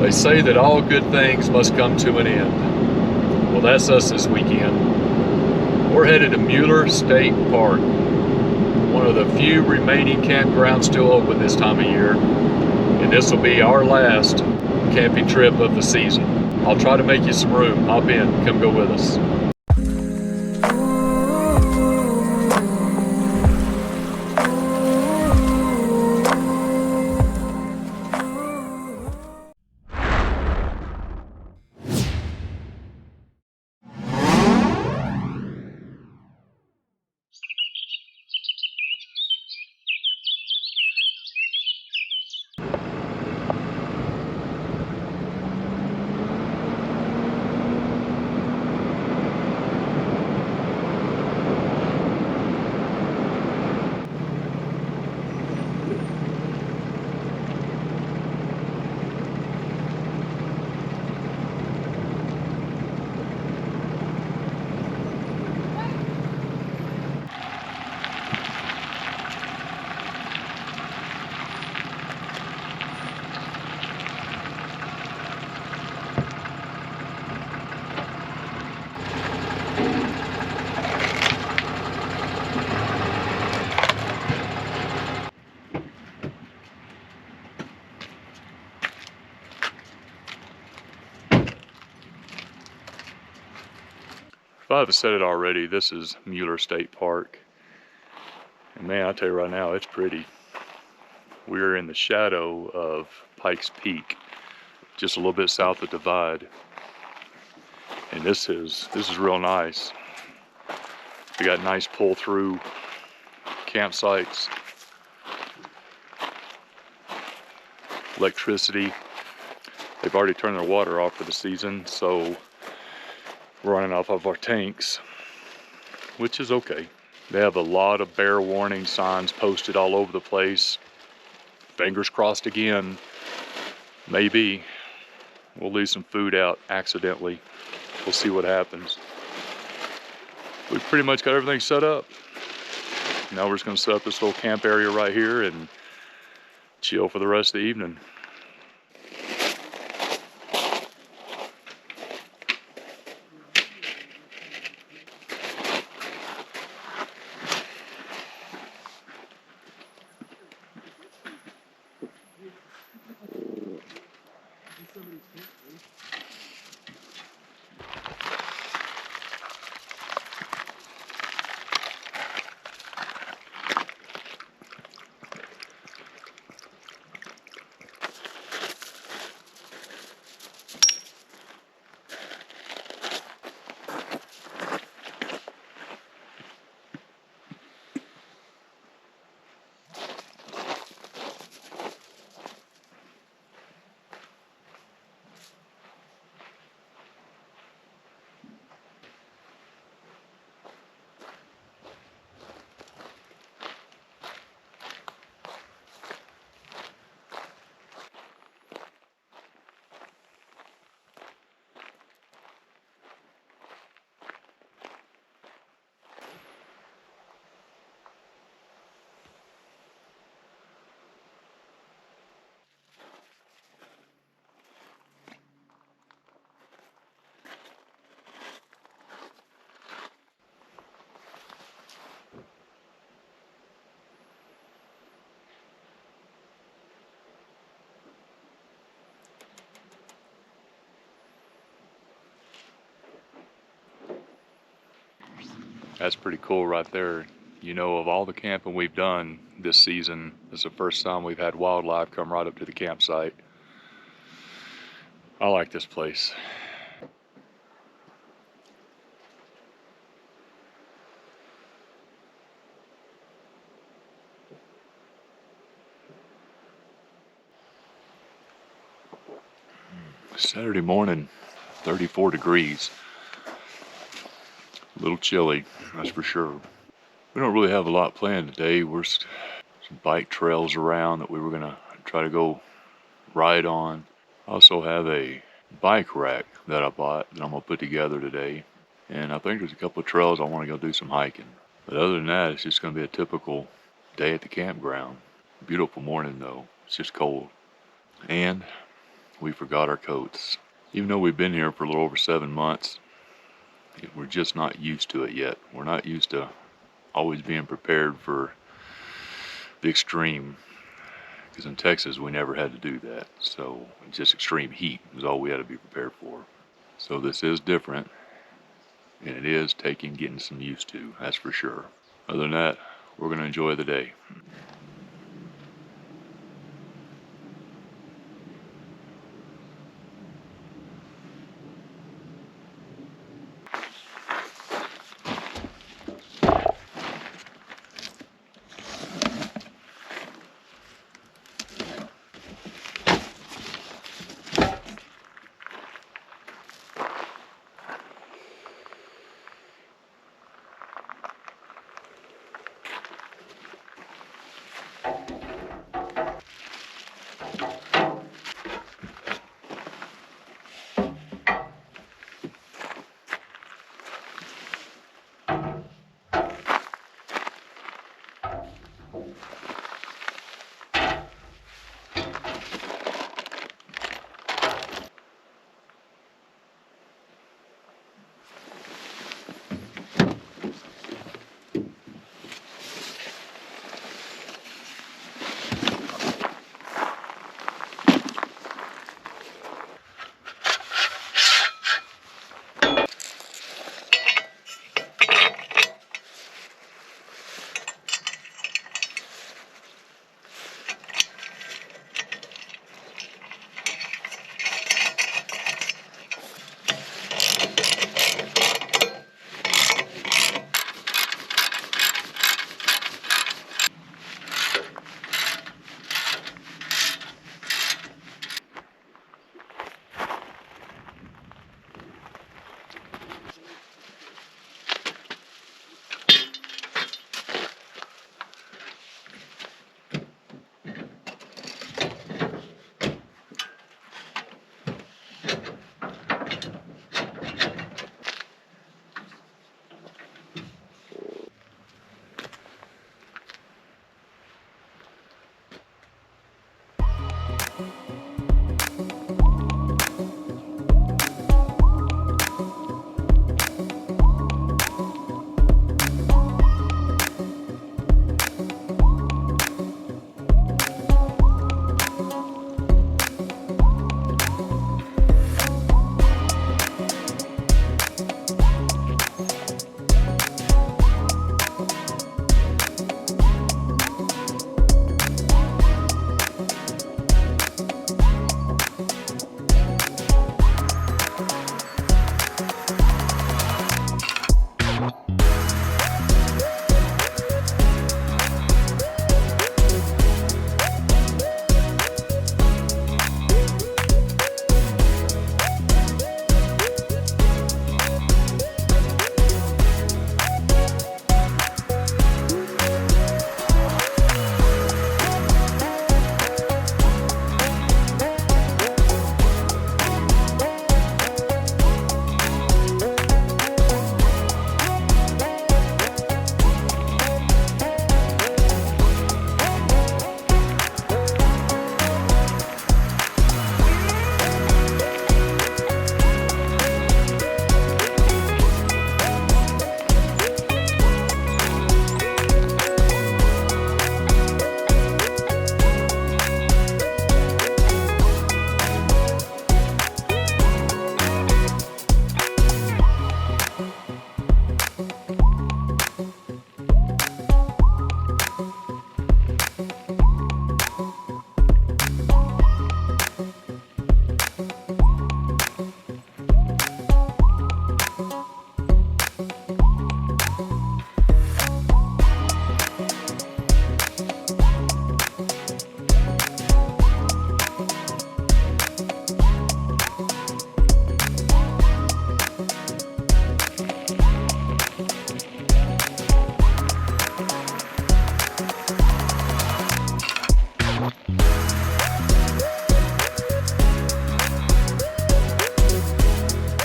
They say that all good things must come to an end. Well, that's us this weekend. We're headed to Mueller State Park, one of the few remaining campgrounds still open this time of year, and this will be our last camping trip of the season. I'll try to make you some room. Hop in, come go with us. If I haven't said it already, this is Mueller State Park. And man, I tell you right now, it's pretty. We're in the shadow of Pikes Peak, just a little bit south of Divide. And this is real nice. We got nice pull-through campsites, electricity. They've already turned their water off for the season, so we're running off of our tanks, which is okay. They have a lot of bear warning signs posted all over the place. Fingers crossed again. Maybe we'll leave some food out accidentally. We'll see what happens. We've pretty much got everything set up. Now we're just gonna set up this little camp area right here and chill for the rest of the evening. That's pretty cool right there. You know, of all the camping we've done this season, this is the first time we've had wildlife come right up to the campsite. I like this place. Saturday morning, 34 degrees. A little chilly, that's for sure. We don't really have a lot planned today. We're some bike trails around that we were gonna try to go ride on. I also have a bike rack that I bought that I'm gonna put together today. And I think there's a couple of trails I wanna go do some hiking. But other than that, it's just gonna be a typical day at the campground. Beautiful morning though, it's just cold. And we forgot our coats. Even though we've been here for a little over 7 months, we're just not used to it yet. We're not used to always being prepared for the extreme, because in Texas we never had to do that. So just extreme heat is all we had to be prepared for. So this is different, and it is getting some used to, that's for sure. Other than that, we're going to enjoy the day.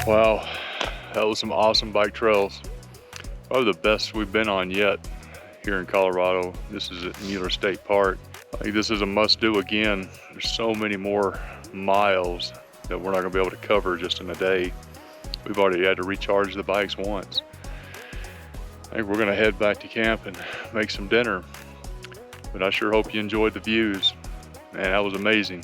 Wow, that was some awesome bike trails. Probably the best we've been on yet here in Colorado. This is at Mueller State Park. I think this is a must do again. There's so many more miles that we're not gonna be able to cover just in a day. We've already had to recharge the bikes once. I think we're gonna head back to camp and make some dinner. But I sure hope you enjoyed the views. Man, that was amazing.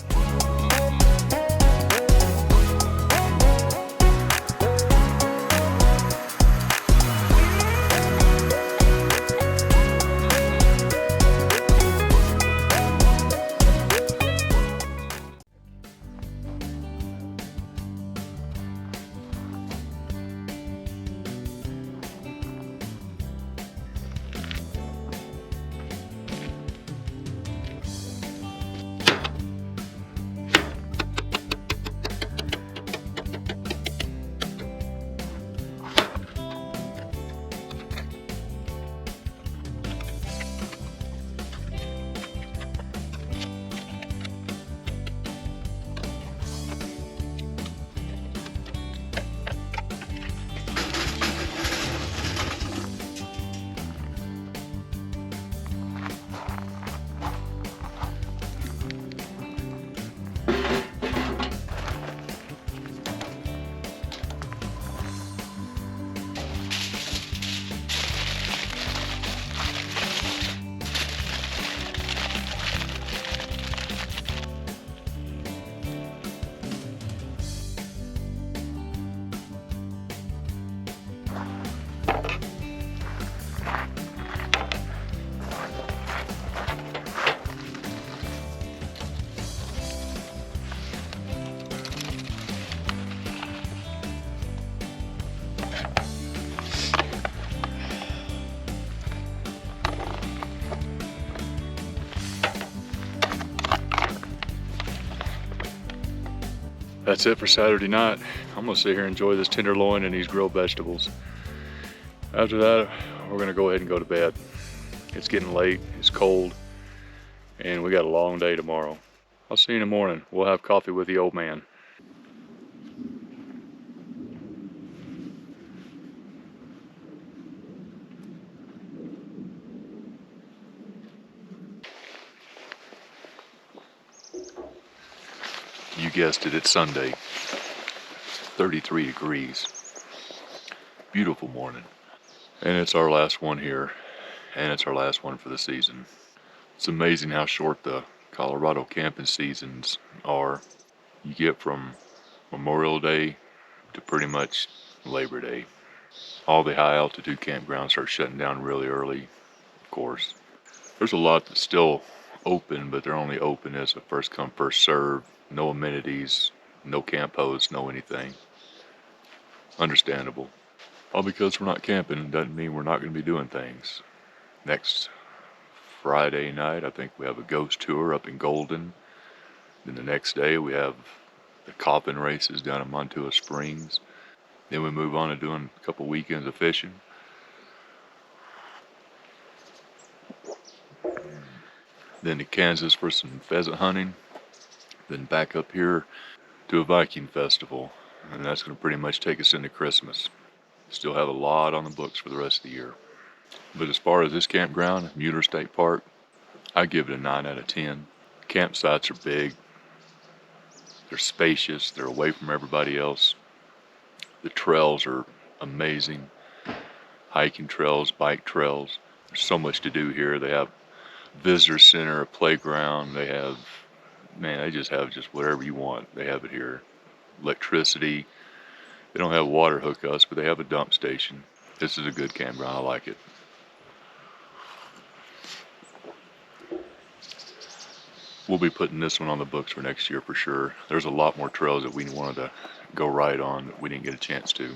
That's it for Saturday night. I'm gonna sit here and enjoy this tenderloin and these grilled vegetables. After that, we're gonna go ahead and go to bed. It's getting late, it's cold, and we got a long day tomorrow. I'll see you in the morning. We'll have coffee with the old man. You guessed it, it's Sunday. 33 degrees. Beautiful morning. And it's our last one here, and it's our last one for the season. It's amazing how short the Colorado camping seasons are. You get from Memorial Day to pretty much Labor Day. All the high altitude campgrounds start shutting down really early, of course. There's a lot that's still open, but they're only open as a first come, first serve. No amenities, no camp hosts, no anything. Understandable. All because we're not camping doesn't mean we're not going to be doing things. Next Friday night, I think we have a ghost tour up in Golden. Then the next day we have the coffin races down in Montour Springs. Then we move on to doing a couple weekends of fishing. Then to Kansas for some pheasant hunting. Then back up here to a Viking festival. And that's going to pretty much take us into Christmas. Still have a lot on the books for the rest of the year. But as far as this campground, Mueller State Park, I give it a 9 out of 10. Campsites are big. They're spacious. They're away from everybody else. The trails are amazing. Hiking trails, bike trails. There's so much to do here. They have visitor center, a playground. They have, man, they just have just whatever you want. They have it here. Electricity. They don't have water hookups, but they have a dump station. This is a good campground. I like it. We'll be putting this one on the books for next year for sure. There's a lot more trails that we wanted to go ride on that we didn't get a chance to.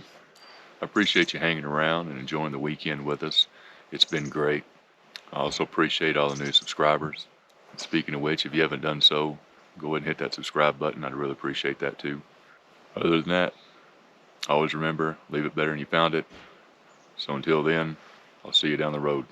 I appreciate you hanging around and enjoying the weekend with us. It's been great. I also appreciate all the new subscribers. Speaking of which, if you haven't done so, go ahead and hit that subscribe button. I'd really appreciate that too. Other than that, always remember, leave it better than you found it. So until then, I'll see you down the road.